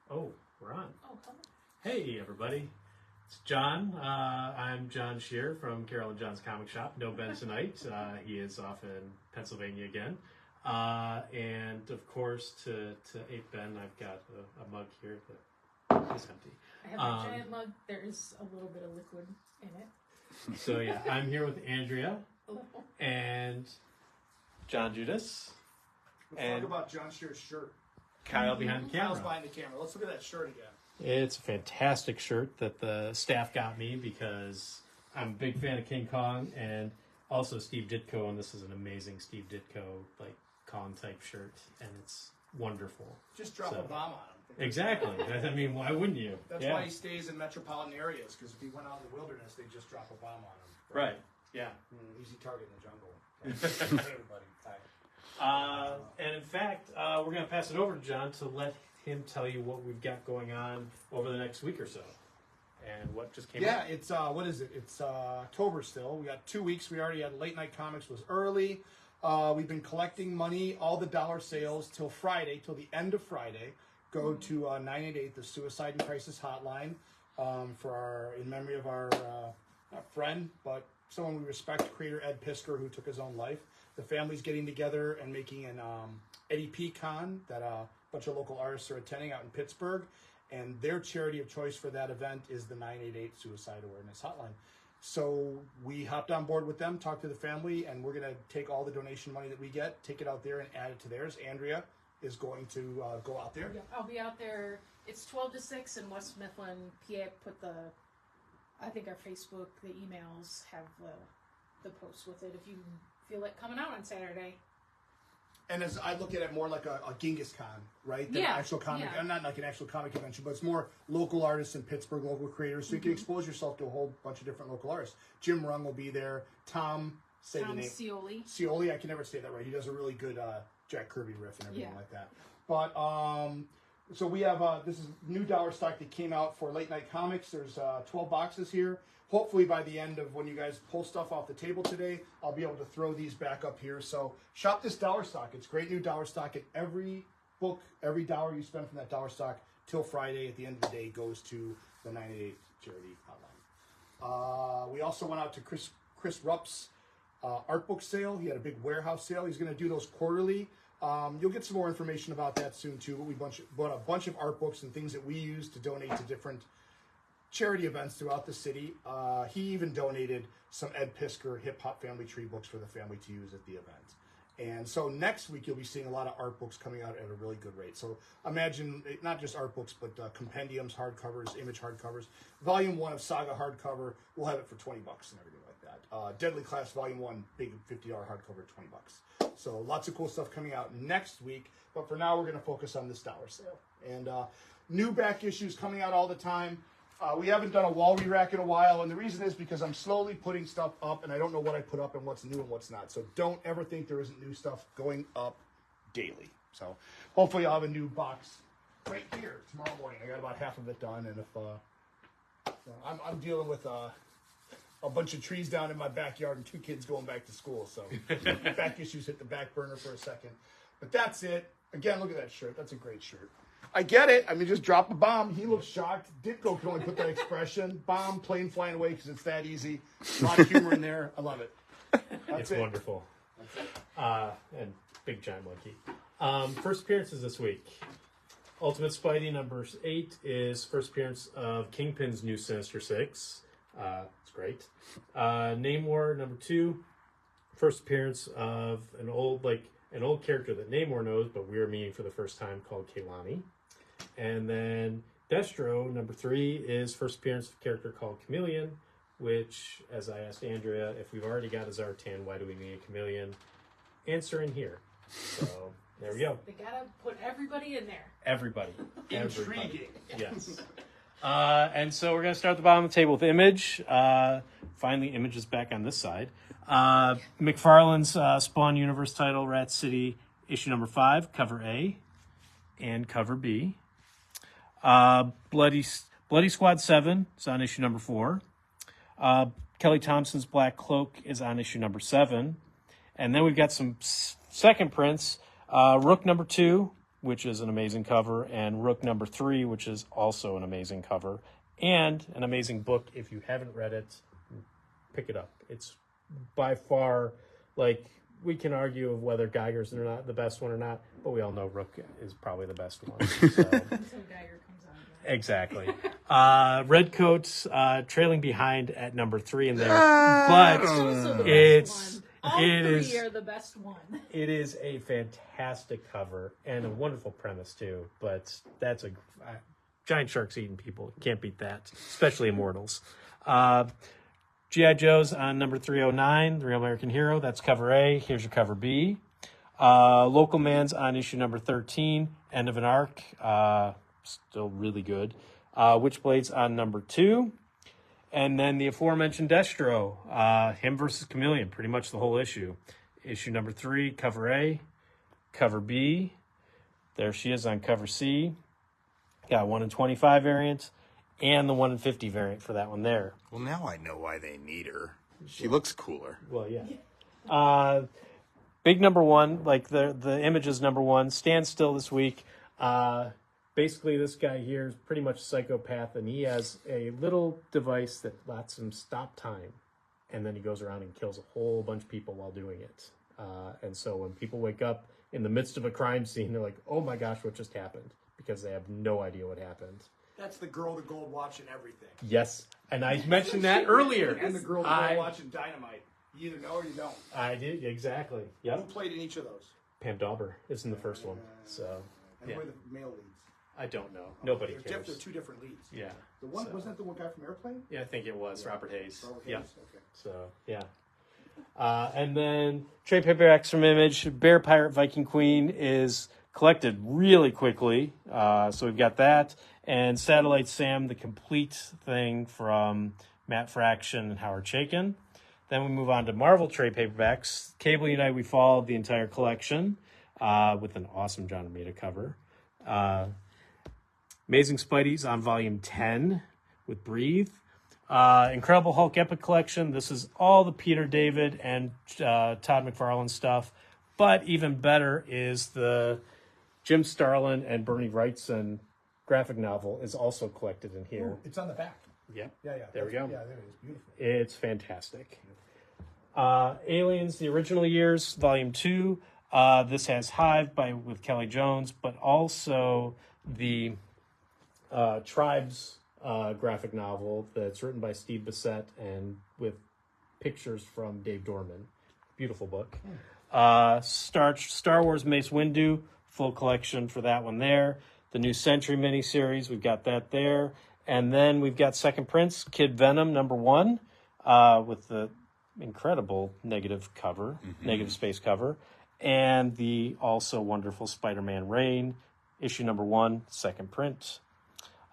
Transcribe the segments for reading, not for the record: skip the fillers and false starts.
Oh, we're on. Oh, come on. Hey, everybody. It's John. I'm John Shear from Carol and John's Comic Shop. No Ben tonight. He is off in Pennsylvania again. And, of course, to ape Ben, I've got a mug here that is empty. I have a giant mug. There is a little bit of liquid in it. So, yeah, I'm here with Andrea and John Judas. Let's talk about John Shear's shirt. Kyle behind the camera. Kyle's behind the camera. Let's look at that shirt again. It's a fantastic shirt that the staff got me because I'm a big fan of King Kong and also Steve Ditko, and this is an amazing Steve Ditko like Kong type shirt, and it's wonderful. Just drop a bomb on him. Exactly. I mean, why wouldn't you? That's why he stays in metropolitan areas, because if he went out in the wilderness, they'd just drop a bomb on him. Right. Yeah. Easy target in the jungle. Everybody. And in fact, we're going to pass it over to John to let him tell you what we've got going on over the next week or so, and what just came out. Yeah, it's what is it? It's October still. We got 2 weeks. We already had Late Night Comics was early. We've been collecting money. All the dollar sales till Friday, till the end of Friday, go to 988, the Suicide and Crisis Hotline, in memory of our not friend, but someone we respect, creator Ed Pisker, who took his own life. The family's getting together and making an Eddie P. Con that a bunch of local artists are attending out in Pittsburgh. And their charity of choice for that event is the 988 Suicide Awareness Hotline. So we hopped on board with them, talked to the family, and we're going to take all the donation money that we get, take it out there and add it to theirs. Andrea is going to go out there. Yeah, I'll be out there. It's 12 to 6 in West Mifflin. PA put I think our Facebook, the emails have the posts with it. If you feel like coming out on Saturday. And as I look at it more like a Genghis Khan, right? Than Yeah, an actual comic, not like an actual comic convention, but it's more local artists in Pittsburgh, local creators, so you can expose yourself to a whole bunch of different local artists. Jim Rung will be there. Tom Scioli, I can never say that right. He does a really good Jack Kirby riff and everything like that. But so we have this is new dollar stock that came out for Late Night Comics. There's 12 boxes here. Hopefully by the end of when you guys pull stuff off the table today, I'll be able to throw these back up here. So shop this dollar stock. It's great new dollar stock. And every book, every dollar you spend from that dollar stock till Friday at the end of the day goes to the 988 charity hotline. We also went out to Chris Rupp's art book sale. He had a big warehouse sale. He's going to do those quarterly. You'll get some more information about that soon too. But we bought a bunch of art books and things that we use to donate to different charity events throughout the city. He even donated some Ed Pisker Hip Hop Family Tree books for the family to use at the event. And so next week you'll be seeing a lot of art books coming out at a really good rate. So imagine not just art books, but compendiums, hardcovers, image hardcovers. Volume 1 of Saga hardcover, we'll have it for $20 and everything like that. Deadly Class Volume 1, big $50 hardcover, $20. So lots of cool stuff coming out next week. But for now, we're going to focus on this dollar sale. And new back issues coming out all the time. We haven't done a wall re-rack in a while, and the reason is because I'm slowly putting stuff up, and I don't know what I put up and what's new and what's not. So don't ever think there isn't new stuff going up daily. So hopefully I'll have a new box right here tomorrow morning. I got about half of it done, and if I'm dealing with a bunch of trees down in my backyard and 2 kids going back to school, so back issues hit the back burner for a second. But that's it. Again, look at that shirt. That's a great shirt. I get it. I mean, just drop a bomb. He looks shocked. Ditko can only put that expression. Bomb, plane flying away because it's that easy. A lot of humor in there. I love it. It's wonderful. That's it. And big giant monkey. First appearances this week. Ultimate Spidey number 8 is first appearance of Kingpin's new Sinister Six. It's great. Namor number 2, first appearance of an old character that Namor knows, but we're meeting for the first time, called Kaylani. And then Destro number 3 is first appearance of a character called Chameleon, which, as I asked Andrea, if we've already got a Zartan, why do we need a chameleon? Answer in here. So there we go. They gotta put everybody in there. Everybody. Intriguing. Yes. And so we're going to start at the bottom of the table with Image. Finally, Image is back on this side. McFarlane's Spawn Universe title, Rat City, issue number 5, cover A and cover B. Bloody Squad 7 is on issue number 4. Kelly Thompson's Black Cloak is on issue number 7. And then we've got some second prints. Rook number 2, which is an amazing cover, and Rook number 3, which is also an amazing cover, and an amazing book. If you haven't read it, pick it up. It's by far, like, we can argue of whether Geiger's not the best one or not, but we all know Rook is probably the best one. So. Until Geiger comes on. Exactly. Redcoats trailing behind at number 3 in there, but it's all three are the best one. It is a fantastic cover and a wonderful premise too. But that's a giant sharks eating people. Can't beat that, especially Immortals. G.I. Joe's on number 309, The Real American Hero. That's cover A. Here's your cover B. Local Man's on issue number 13, End of an Arc. Still really good. Witchblade's on number 2. And then the aforementioned Destro, him versus Chameleon, pretty much the whole issue. Issue number 3, cover A. Cover B. There she is on cover C. Got 1 in 25 variant. And the 1 in 50 variant for that one there. Well, now I know why they need her. She looks cooler. Well, yeah. Big number 1, like the image is number 1. Stand still this week. Basically, this guy here is pretty much a psychopath, and he has a little device that lets him stop time. And then he goes around and kills a whole bunch of people while doing it. And so when people wake up in the midst of a crime scene, they're like, oh my gosh, what just happened? Because they have no idea what happened. That's the girl, the gold watch, and everything. Yes, and I mentioned that earlier. And the girl, the gold watch, and Dynamite. You either know or you don't. I did, exactly. Yep. Who played in each of those? Pam Dauber is in the first one. So, and who are the male leads? I don't know. Nobody cares. They're 2 different leads. Yeah. The one wasn't that the one guy from Airplane? Yeah, I think it was Robert Hayes. Yeah. Okay. So yeah. And then trade paperbacks from Image. Bear Pirate Viking Queen is collected really quickly. So we've got that. And Satellite Sam, the complete thing from Matt Fraction and Howard Chaykin. Then we move on to Marvel trade paperbacks. Cable Unite, we followed the entire collection with an awesome John Romita cover. Amazing Spidey's on volume 10 with Breathe. Incredible Hulk Epic Collection. This is all the Peter David and Todd McFarlane stuff. But even better is the Jim Starlin and Bernie Wrightson graphic novel is also collected in here. Ooh, it's on the back. Yep. Yeah. There we go. Yeah, there it is. Beautiful. It's fantastic. Aliens, the original years, volume 2. This has Hive with Kelly Jones, but also the Tribes graphic novel that's written by Steve Bissett and with pictures from Dave Dorman. Beautiful book. Star Wars Mace Windu, full collection for that one there. The New Century miniseries, we've got that there. And then we've got Second Prince, Kid Venom, number 1, with the incredible negative space cover. And the also wonderful Spider-Man Reign, issue number 1, second print.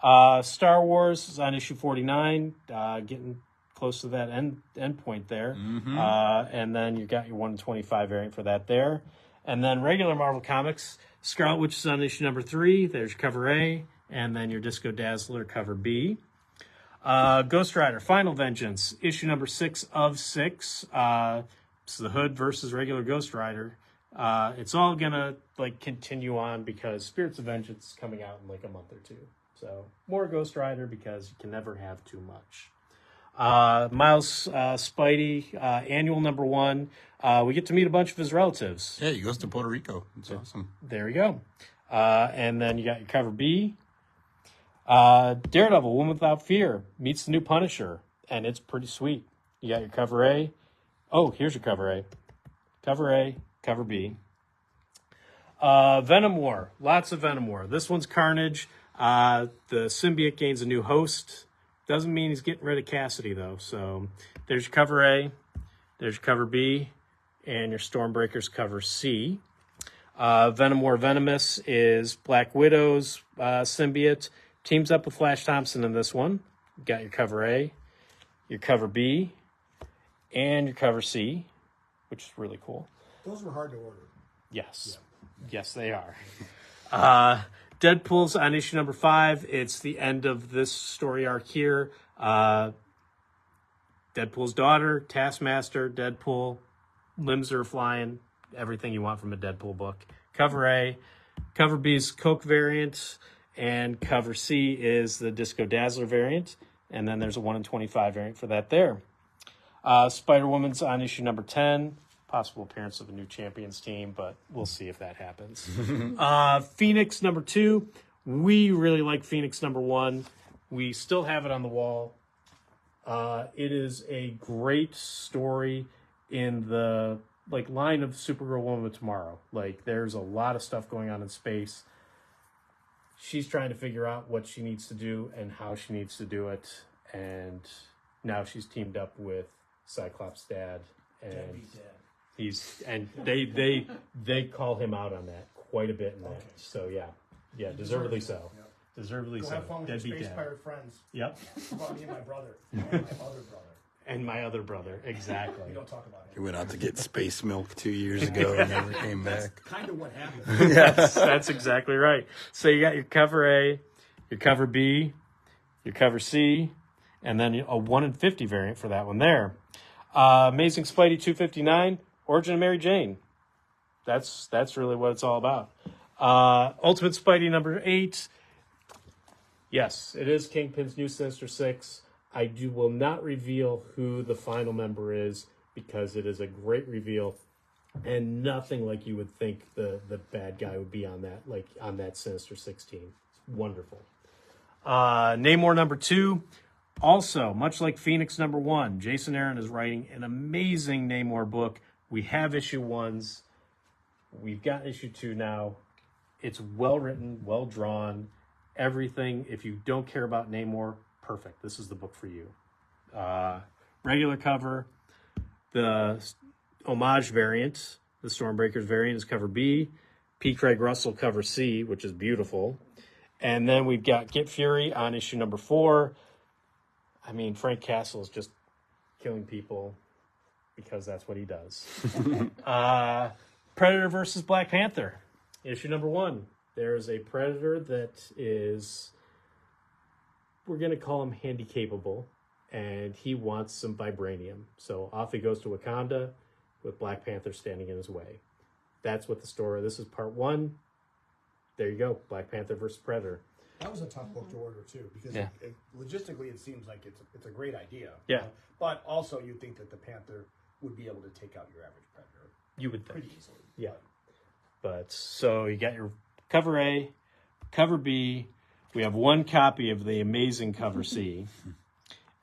Star Wars is on issue 49, getting close to that end point there. Mm-hmm. And then you got your 125 variant for that there. And then regular Marvel Comics, Scarlet Witch is on issue number 3. There's your cover A. And then your Disco Dazzler cover B. Ghost Rider, Final Vengeance, issue number 6 of 6. It's the Hood versus regular Ghost Rider. It's all gonna continue on because Spirits of Vengeance is coming out in a month or 2. So more Ghost Rider because you can never have too much. Miles Spidey, annual number 1. We get to meet a bunch of his relatives. Yeah, he goes to Puerto Rico. It's awesome. There we go. And then you got your cover B. Daredevil, Woman Without Fear, meets the new Punisher, and it's pretty sweet. You got your cover A. Oh, here's your cover A. Cover A, cover B. Venom War, lots of Venom War. This one's Carnage. The symbiote gains a new host. Doesn't mean he's getting rid of Cassidy, though. So there's your cover A, there's your cover B, and your Stormbreaker's cover C. Venom War Venomous is Black Widow's symbiote. Teams up with Flash Thompson in this one. You got your cover A, your cover B, and your cover C, which is really cool. Those were hard to order. Yes. Yeah. Yes, they are. Deadpool's on issue number 5. It's the end of this story arc here. Deadpool's daughter, Taskmaster, Deadpool, limbs are flying, everything you want from a Deadpool book. Cover A, Cover B is Coke variant, and cover C is the Disco Dazzler variant. And then there's a 1 in 25 variant for that there. Spider-Woman's on issue number 10. Possible appearance of a new Champions team, but we'll see if that happens. Phoenix number 2. We really like Phoenix number 1. We still have it on the wall. It is a great story in the line of Supergirl Woman of Tomorrow. There's a lot of stuff going on in space. She's trying to figure out what she needs to do and how she needs to do it. And now she's teamed up with Cyclops' dad, and they call him out on that quite a bit in that. Okay. So yeah, deservedly so. Yep. Deservedly so. Have fun with your space pirate friends. Yep. How about me and my brother, and my other brother. And my other brother, exactly. We don't talk about it. He went out to get space milk 2 years ago and never came back. That's kind of what happened. Yes, that's exactly right. So you got your cover A, your cover B, your cover C, and then a 1 in 50 variant for that one there. Amazing Spidey 259, Origin of Mary Jane. That's really what it's all about. Ultimate Spidey number 8. Yes, it is Kingpin's new Sinister Six. I will not reveal who the final member is because it is a great reveal and nothing like you would think the bad guy would be on that Sinister Six team. It's wonderful. Namor number 2. Also, much like Phoenix number 1, Jason Aaron is writing an amazing Namor book. We have issue 1s. We've got issue 2 now. It's well written, well drawn, everything. If you don't care about Namor, perfect. This is the book for you. Regular cover. The homage variant, the Stormbreakers variant, is cover B. P. Craig Russell cover C, which is beautiful. And then we've got Get Fury on issue number 4. I mean, Frank Castle is just killing people because that's what he does. Predator versus Black Panther, issue number 1. There's a Predator that is, we're going to call him handy-capable, and he wants some vibranium. So off he goes to Wakanda with Black Panther standing in his way. That's what the story, this is part 1. There you go, Black Panther versus Predator. That was a tough book to order, too, because logistically it seems like it's a great idea. Yeah. You know? But also you'd think that the Panther would be able to take out your average Predator. You would think. Pretty easily. Yeah. But so you got your cover A, cover B. We have 1 copy of the amazing cover C.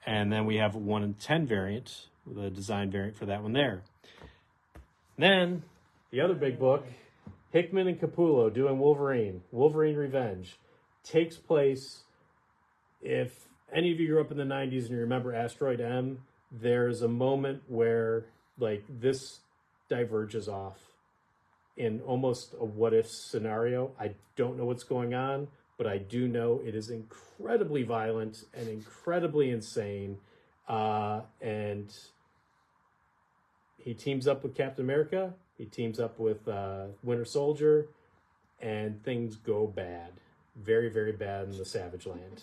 And then we have a 1 in 10 variant, with a design variant for that one there. Then, the other big book, Hickman and Capullo doing Wolverine. Wolverine Revenge. Takes place, if any of you grew up in the 90s and you remember Asteroid M, there's a moment where, this diverges off in almost a what-if scenario. I don't know what's going on, but I do know it is incredibly violent and incredibly insane. And he teams up with Captain America. He teams up with Winter Soldier, and things go bad. Very, very bad in the Savage Land.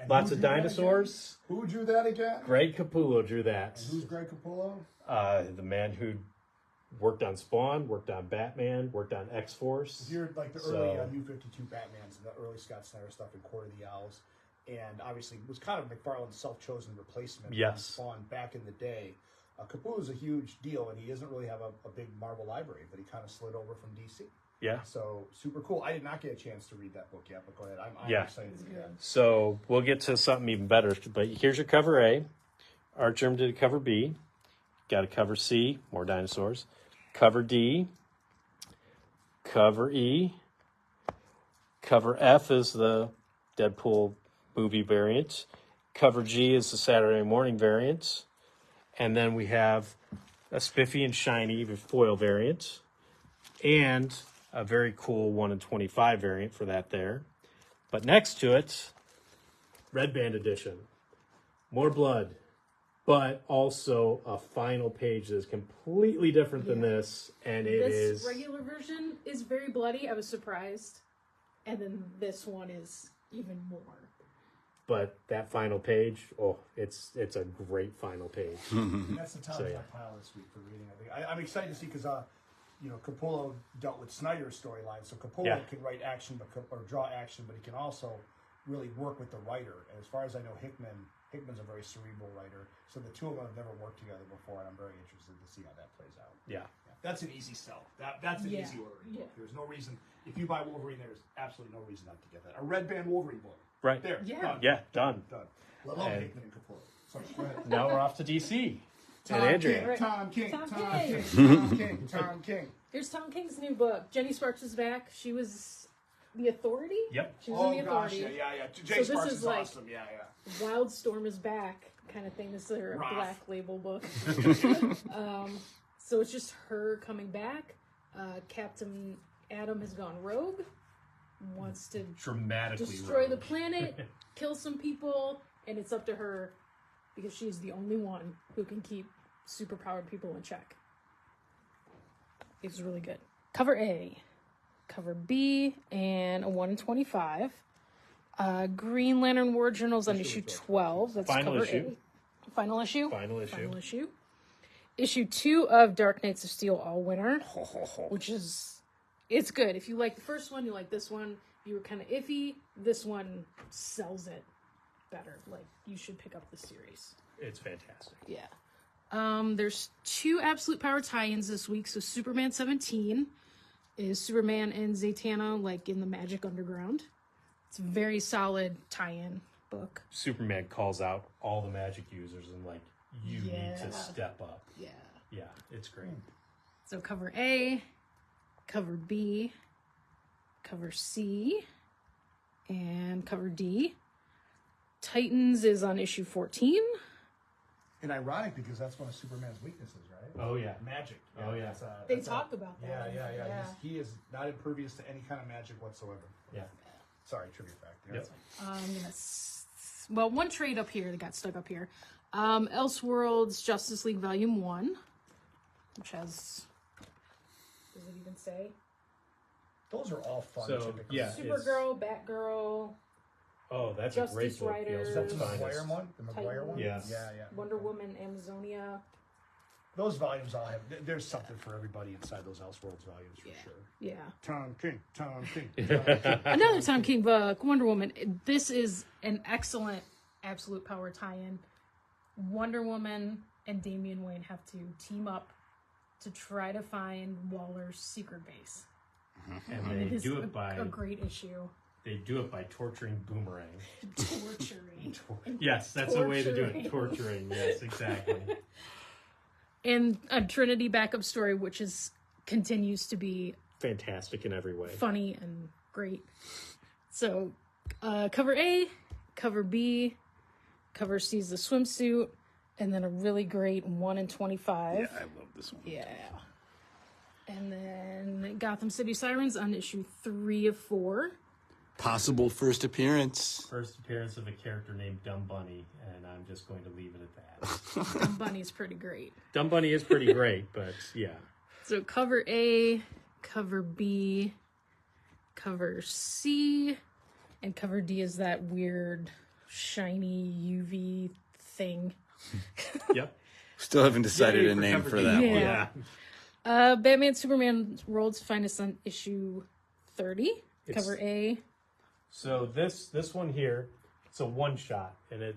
Lots of dinosaurs. Who drew that again? Greg Capullo drew that. And who's Greg Capullo? The man who worked on Spawn, worked on Batman, worked on X-Force. You're like the early New 52 Batmans, and the early Scott Snyder stuff in Court of the Owls. And obviously was kind of McFarlane's self-chosen replacement for Spawn back in the day. Capullo's a huge deal, and he doesn't really have a big Marvel library, but he kind of slid over from DC. Yeah. So, super cool. I did not get a chance to read that book yet, but go ahead. I'm excited to read that. So, we'll get to something even better. But here's your cover A. Artgerm did a cover B. Got a cover C, more dinosaurs. Cover D. Cover E. Cover F is the Deadpool movie variant. Cover G is the Saturday morning variant. And then we have a spiffy and shiny foil variant. And a very cool 1 in 25 variant for that there. But next to it, Red Band edition. More blood, but also a final page that is completely different than this. And this regular version is very bloody. I was surprised. And then this one is even more. But that final page, it's a great final page. And that's the top of my pile this week for reading. I'm excited to see because Capullo dealt with Snyder's storyline, so Capullo can write action or draw action, but he can also really work with the writer. And as far as I know, Hickman's a very cerebral writer, so the two of them have never worked together before, and I'm very interested to see how that plays out. Yeah. That's an easy sell. That's an easy Wolverine book. There's no reason, if you buy Wolverine, there's absolutely no reason not to get that. A Red Band Wolverine book. Right. There. Yeah. Done. Love Hickman and Capullo. Sorry, go ahead. Now we're off to DC. Tom King. Here's Tom King's new book. Jenny Sparks is back. She was the Authority? Yep. She was in the Authority. Yeah. Jenny Sparks is like awesome. Yeah. Wildstorm is back kind of thing. This is her Black Label book. So it's just her coming back. Captain Atom has gone rogue. Wants to dramatically destroy the planet, kill some people, and it's up to her because she's the only one who can keep superpowered people in check. It's really good. Cover A, cover B, and a 1 in 25. Green Lantern War Journals on issue 12. That's Final cover issue. A. Final issue. Final issue. Issue 2 of Dark Knights of Steel All Winter, which is, it's good. If you like the first one, you like this one. If you were kind of iffy, this one sells it better. Like, you should pick up the series. It's fantastic. Yeah. There's 2 Absolute Power tie-ins this week. So Superman 17 is Superman and Zatanna, like, in the Magic Underground. It's a very solid tie-in book. Superman calls out all the magic users and, like, you need to step up. Yeah, it's great. So cover A, cover B, cover C, and cover D. Titans is on issue 14. And ironic because that's one of Superman's weaknesses, right? Oh, yeah. Magic. Oh, yeah. They talk about that. Yeah. He is not impervious to any kind of magic whatsoever. Yeah. Sorry, trivia fact. There. Yep. Well, one trade up here that got stuck up here. Elseworlds Justice League Volume 1, which has, does it even say? Those are all fun. So, typically. yeah. Supergirl, Batgirl, Oh, that's Justice a great book. Riders. Is that the Finest. McGuire one? The McGuire one? Yeah. Yeah. Wonder Woman, Amazonia. Those volumes all have, there's something for everybody inside those Elseworlds volumes for sure. Yeah. Tom King. Another Tom King book, Wonder Woman. This is an excellent Absolute Power tie-in. Wonder Woman and Damian Wayne have to team up to try to find Waller's secret base. And they do it by a great issue. They do it by torturing Boomerang. Torturing. Yes, that's the way to do it. Torturing. Yes, exactly. And a Trinity backup story, which continues to be Fantastic in every way. funny and great. So, cover A, cover B, cover C is the swimsuit, and then a really great 1 in 25. Yeah, I love this one. Yeah. And then Gotham City Sirens on issue 3 of 4. Possible first appearance. First appearance of a character named Dumb Bunny, and I'm just going to leave it at that. Dumb Bunny's pretty great. Dumb Bunny is pretty great, but yeah. So cover A, cover B, cover C, and cover D is that weird shiny UV thing. Yep. Still haven't decided a name for that one. Yeah. Batman Superman World's Finest on issue 30. Cover A. So this one here, it's a one-shot, and it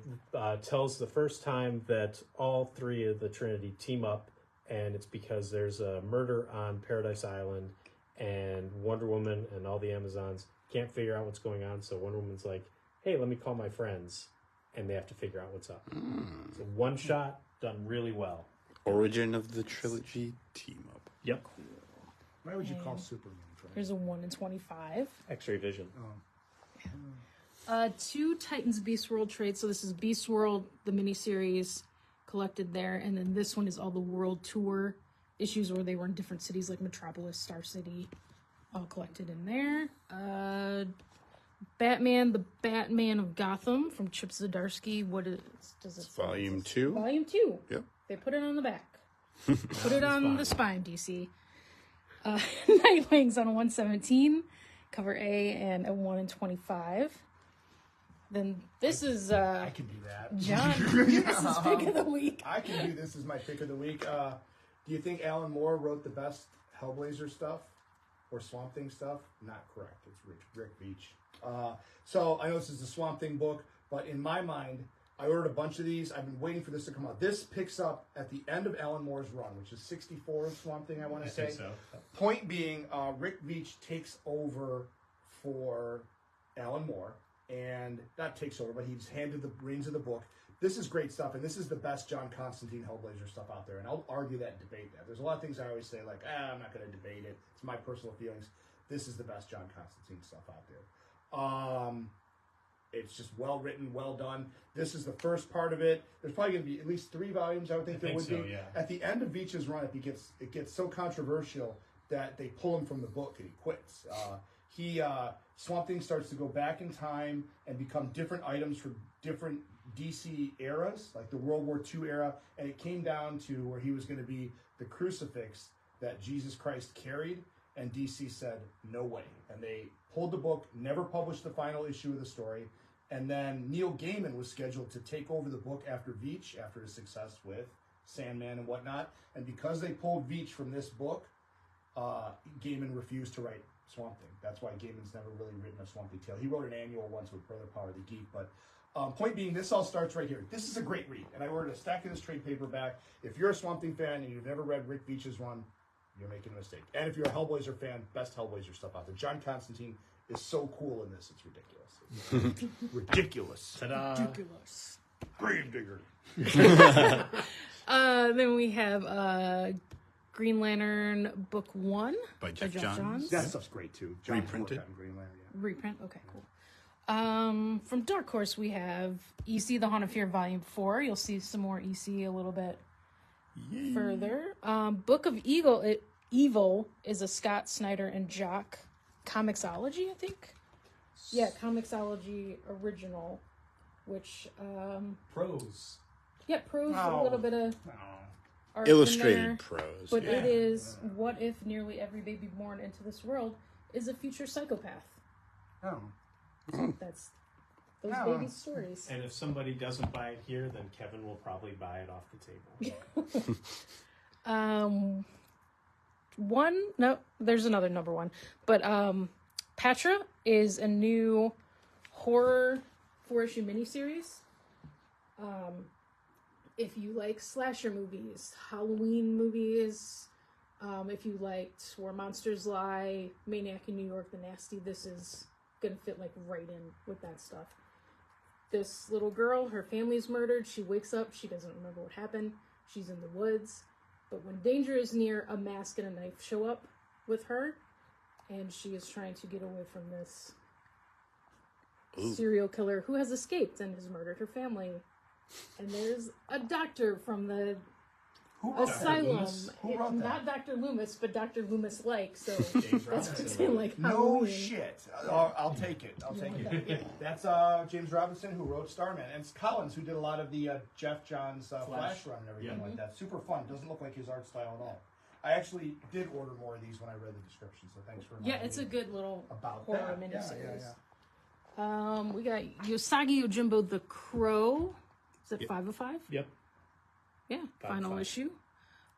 tells the first time that all 3 of the Trinity team up, and it's because there's a murder on Paradise Island, and Wonder Woman and all the Amazons can't figure out what's going on, so Wonder Woman's like, hey, let me call my friends, and they have to figure out what's up. So one shot, done really well. Origin of the trilogy team up. Yep. Why would you call Superman? Here's a 1 in 25. X-ray vision. 2 Titans Beast World trades. So this is Beast World, the miniseries collected there. And then this one is all the World Tour issues where they were in different cities like Metropolis, Star City, all collected in there. Batman, the Batman of Gotham from Chip Zdarsky. What does it say? Volume 2. Volume 2. Yep. They put it on the back. Put it on the spine, DC. Nightwing's on 117, cover A, and a 1 in 25. Then this is I can do that. John. This is pick of the week. I can do this as my pick of the week. Do you think Alan Moore wrote the best Hellblazer stuff or Swamp Thing stuff, not correct. It's Rick Veitch. So I know this is a Swamp Thing book, but in my mind, I ordered a bunch of these. I've been waiting for this to come out. This picks up at the end of Alan Moore's run, which is 64 of Swamp Thing, I want to say. Think so. Point being, Rick Veitch takes over for Alan Moore, and not takes over, but he's handed the reins of the book. This is great stuff, and this is the best John Constantine Hellblazer stuff out there, and I'll argue that and debate that. There's a lot of things I always say, like, I'm not going to debate it. It's my personal feelings. This is the best John Constantine stuff out there. It's just well written, well done. This is the first part of it. There's probably going to be at least 3 volumes. I would think there would be. Yeah. At the end of Veitch's run, it gets so controversial that they pull him from the book and he quits. Swamp Thing starts to go back in time and become different items for different DC eras, like the World War II era, and it came down to where he was going to be the crucifix that Jesus Christ carried, and DC said, no way. And they pulled the book, never published the final issue of the story, and then Neil Gaiman was scheduled to take over the book after Veitch, after his success with Sandman and whatnot, and because they pulled Veitch from this book, Gaiman refused to write Swamp Thing. That's why Gaiman's never really written a Swamp Thing tale. He wrote an annual once with Brother Power the Geek, but point being, this all starts right here. This is a great read, and I ordered a stack of this trade paperback. If you're a Swamp Thing fan and you've never read Rick Veitch's run, you're making a mistake. And if you're a Hellblazer fan, best Hellblazer stuff out there. John Constantine is so cool in this, it's ridiculous. Ridiculous. Ta-da. Ridiculous. Gravedigger. Then we have Green Lantern Book 1 By Jeff Johns. That stuff's great too. John Reprinted? worked on Green Lantern, yeah. Reprint. Okay, cool. From Dark Horse, we have EC: The Haunt of Fear Volume 4. You'll see some more EC a little bit further. Book of Evil is a Scott Snyder and Jock Comixology, I think. Yeah, Comixology original, which Prose. yeah, prose, a little bit of art in Illustrated there, prose. but yeah. it is what if nearly every baby born into this world is a future psychopath. Oh. That's those Oh. baby stories. And if somebody doesn't buy it here, then Kevin will probably buy it off the table. There's another number 1, but Patra is a new horror 4-issue miniseries. If you like slasher movies, Halloween movies, if you liked Where Monsters Lie, Maniac in New York, The Nasty, this is gonna fit like right in with that stuff. This little girl, her family's murdered. She wakes up, she doesn't remember what happened. She's in the woods, but when danger is near, a mask and a knife show up with her, and she is trying to get away from this serial killer who has escaped and has murdered her family. And there's a doctor from the asylum. Who wrote Not Dr. Loomis, but Dr. Loomis-like. So James that's what I'm Robinson. saying, like No Halloween. shit. I'll take it. I'll take it. That's James Robinson, who wrote Starman. And it's Collins, who did a lot of the Jeff Johns Flash run and everything like that. Super fun. Doesn't look like his art style at all. I actually did order more of these when I read the description, so thanks for reminding Yeah, it's a me good little about horror that. miniseries. Yeah. We got Yosagi Yojimbo the Crow. Is it 5 of 5? Yep. Yeah, 5 of final 5. issue.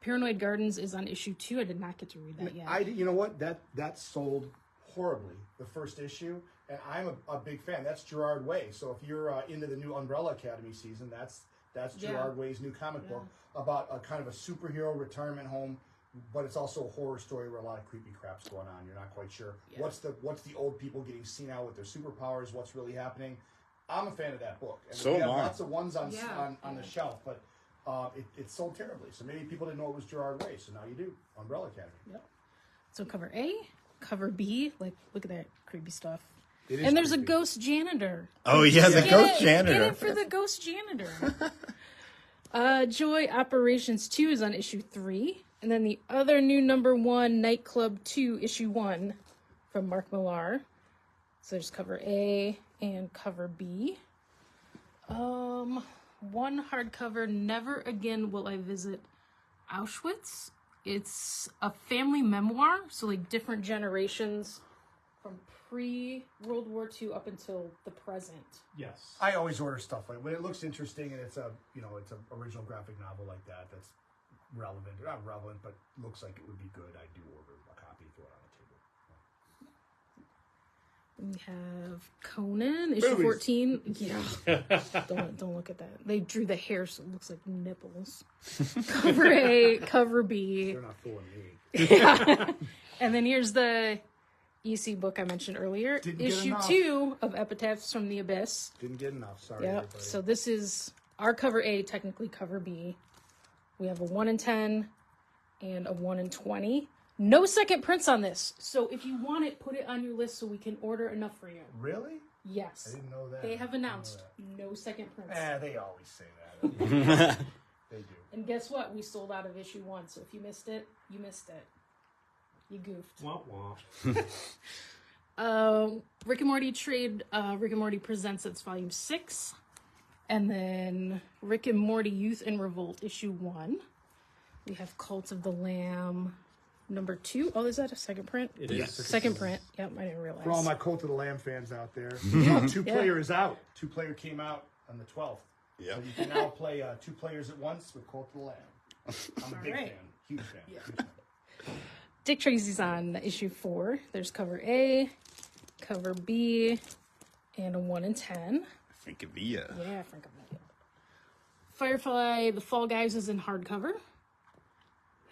Paranoid Gardens is on issue 2. I did not get to read that yet. You know what? That sold horribly, the first issue, and I'm a big fan. That's Gerard Way. So if you're into the new Umbrella Academy season, that's Gerard Way's new comic book about a kind of a superhero retirement home, but it's also a horror story where a lot of creepy crap's going on. You're not quite sure what's the old people getting senile with their superpowers, what's really happening. I'm a fan of that book. And So we have am I. lots of ones on the shelf, but it sold terribly. So maybe people didn't know it was Gerard Way, so now you do. Umbrella Academy. Yep. So cover A, cover B, like look at that creepy stuff. It is And there's creepy. a ghost janitor. Oh yeah, the Get ghost it- janitor. Get it for the ghost janitor. Joy Operations 2 is on issue 3. And then the other new number 1, Nightclub 2, issue 1 from Mark Millar. So there's cover A and cover B. One hardcover, Never Again Will I Visit Auschwitz. It's a family memoir, so like different generations from pre-World War II up until the present. Yes. I always order stuff like when it looks interesting and it's a original graphic novel like that. That's relevant. Not relevant, but looks like it would be good. I do order a copy, throw it on the table. We have Conan, issue 14. Yeah. Don't look at that. They drew the hair so it looks like nipples. Cover A, cover B. They're not fooling me. Yeah. And then here's the EC book I mentioned earlier. Issue 2 of Epitaphs from the Abyss. Didn't get enough. Sorry, Yep. everybody. So this is our cover A, technically cover B. We have a 1 in 10 and a 1 in 20. No second prints on this. So if you want it, put it on your list so we can order enough for you. Really? Yes. I didn't know that. They have announced no second prints. They always say that. They do. And guess what? We sold out of issue 1. So if you missed it, you missed it. You goofed. Wah, wah. Rick and Morty trade. Rick and Morty Presents. It's volume 6. And then Rick and Morty Youth in Revolt, issue 1. We have Cult of the Lamb, number 2. Oh, is that a second print? It is. Second print. Yep, I didn't realize. For all my Cult of the Lamb fans out there, 2-player is out. 2-player came out on the 12th. Yeah. So you can now play 2 players at once with Cult of the Lamb. I'm a big fan. Huge fan. Yeah. Huge fan. Dick Tracy's on issue 4. There's cover A, cover B, and a 1 in 10. Francavilla. Yeah, Francavilla. Firefly, The Fall Guys is in hardcover.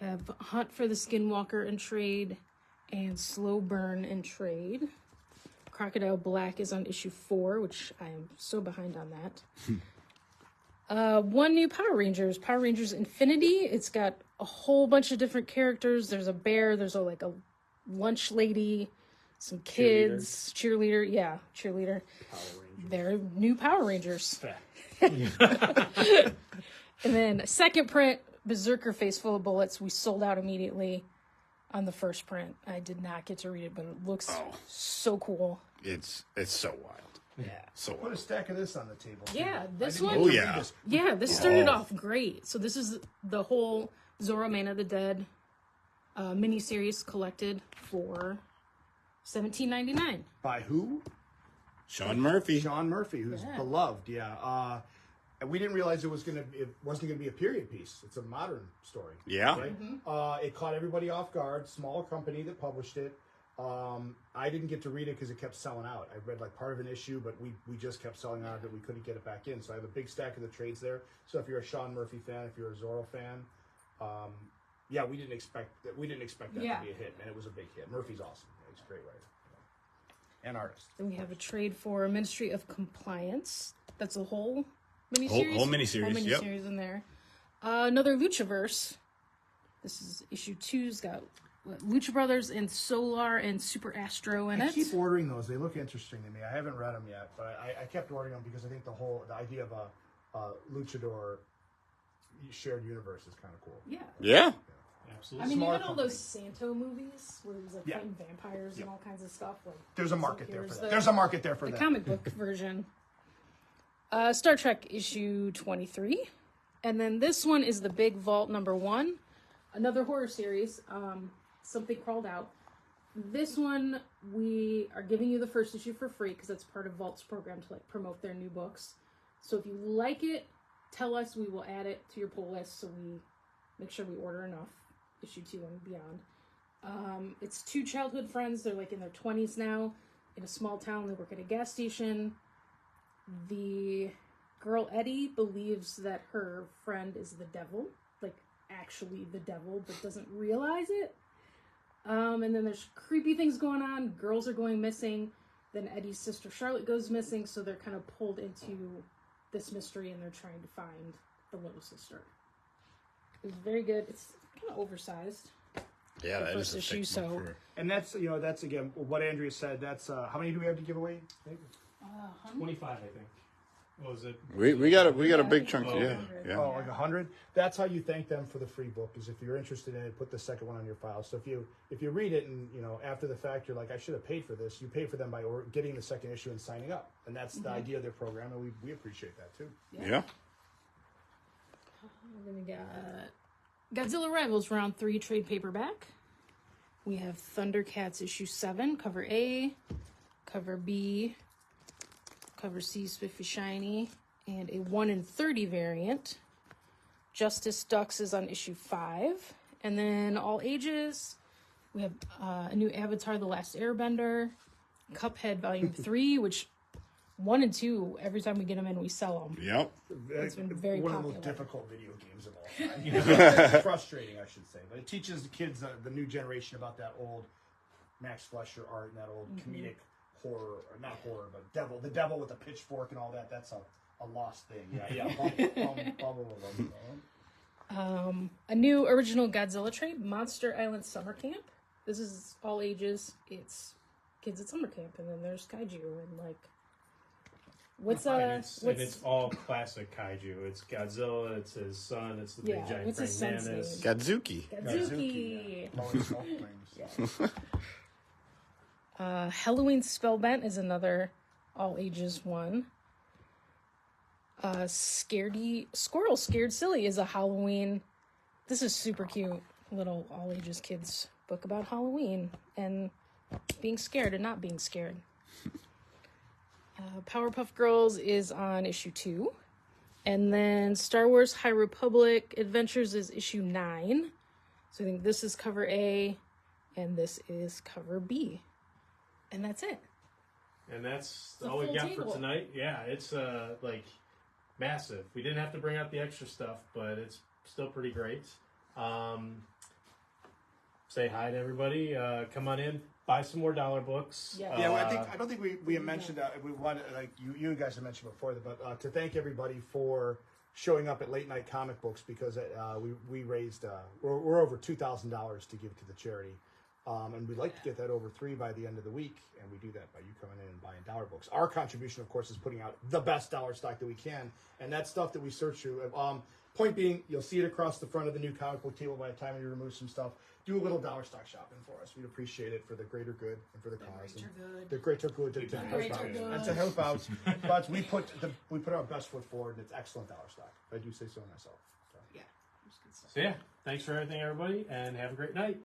Have Hunt for the Skinwalker in trade, and Slow Burn in trade. Crocodile Black is on issue 4, which I am so behind on that. 1 new Power Rangers, Power Rangers Infinity. It's got a whole bunch of different characters. There's a bear, there's a lunch lady, some kids, cheerleader. Yeah, cheerleader. Power Rangers. They're new Power Rangers. And then second print, Berserker Face Full of Bullets. We sold out immediately on the first print. I did not get to read it, but it looks so cool. It's so wild. Yeah. So Put a wild. stack of this on the table. too. Yeah, this I didn't one- get Oh, to yeah. read this. Yeah, this started off great. So this is the whole Zorro Man of the Dead miniseries collected for $17.99. By who? Sean Murphy. Sean Murphy, who's Yeah. beloved. Yeah. And we didn't realize it wasn't gonna be a period piece. It's a modern story. Yeah. Right? It caught everybody off guard. Small company that published it. I didn't get to read it because it kept selling out. I read part of an issue, but we just kept selling out of it. We couldn't get it back in. So I have a big stack of the trades there. So if you're a Sean Murphy fan, if you're a Zorro fan, we didn't expect that. We didn't expect that to be a hit, and it was a big hit. Murphy's awesome. He's a great writer and artist. Then we have a trade for Ministry of Compliance. That's a whole miniseries. Whole miniseries, Whole yep. miniseries in there. Another Luchaverse. This is issue 2's got Lucha Brothers and Solar and Super Astro in I it. keep ordering those. They look interesting to me. I haven't read them yet, but I kept ordering them because I think the idea of a luchador shared universe is kind of cool. Yeah. Yeah. Absolutely. I mean, you Small had all company. those Santo movies where he was fighting vampires and all kinds of stuff. There's a market there for here's that. There's a market there for the that. comic book version. Star Trek issue 23. And then this one is the Big Vault number 1. Another horror series. Something Crawled Out. This one, we are giving you the first issue for free because that's part of Vault's program to promote their new books. So if you like it, tell us. We will add it to your pull list so we make sure we order enough. Issue 2 and beyond. It's 2 childhood friends. They're in their 20s now. In a small town. They work at a gas station. The girl Eddie believes that her friend is the devil. Actually the devil, but doesn't realize it. And then there's creepy things going on. Girls are going missing. Then Eddie's sister Charlotte goes missing. So they're kind of pulled into this mystery and they're trying to find the little sister. It was very good. It's kind of oversized. Yeah, that first is a issue, thick so- one for- And that's again what Andrea said. That's how many do we have to give away? 25, I think. What was it? We got a big chunk. Oh, Yeah. Yeah. Oh, like 100. That's how you thank them for the free book. Is if you're interested in it, put the second one on your file. So if you read it and after the fact you're like, I should have paid for this. You pay for them by getting the second issue and signing up, and that's the idea of their program, and we appreciate that too. Yeah. Then we got Godzilla Rivals Round 3 trade paperback. We have Thundercats issue 7, cover A, cover B, cover C, Spiffy Shiny, and a 1 in 30 variant. Justice Ducks is on issue 5. And then all ages, we have a new Avatar, The Last Airbender, Cuphead Volume 3, which 1 and 2, every time we get them in, we sell them. Yep. It's been very one popular. of the most difficult video games of all time. Frustrating, I should say. But it teaches the kids, the new generation, about that old Max Fleischer art and that old comedic horror, or not horror, but the devil with a pitchfork and all that. That's a lost thing. A new original Godzilla trade, Monster Island Summer Camp. This is all ages. It's kids at summer camp, and then there's kaiju and like it's all classic kaiju. It's Godzilla. It's his son. It's the big giant praying mantis. Gadzuki. Halloween Spellbent is another all ages one. Squirrel Scared Silly is a Halloween. This is super cute little all ages kids book about Halloween and being scared and not being scared. Powerpuff Girls is on issue 2. And then Star Wars High Republic Adventures is issue 9. So I think this is cover A and this is cover B. And that's it. And that's all we got for tonight. Yeah, it's like massive. We didn't have to bring out the extra stuff, but it's still pretty great. Say hi to everybody. Come on in. Buy some more dollar books. Yeah, I don't think we mentioned that. We wanted, like you guys have mentioned before, but to thank everybody for showing up at Late Night Comic Books, because we raised we're over $2,000 to give to the charity, and we'd like to get that over 3 by the end of the week, and we do that by you coming in and buying dollar books. Our contribution, of course, is putting out the best dollar stock that we can, and that's stuff that we search through. Point being, you'll see it across the front of the new comic book table by the time you remove some stuff. Do a little dollar stock shopping for us. We'd appreciate it for the greater good and for the cause. The greater good. To help out. And to help out. But we put our best foot forward, and it's excellent dollar stock. I do say so myself. Yeah. So yeah, thanks for everything, everybody, and have a great night.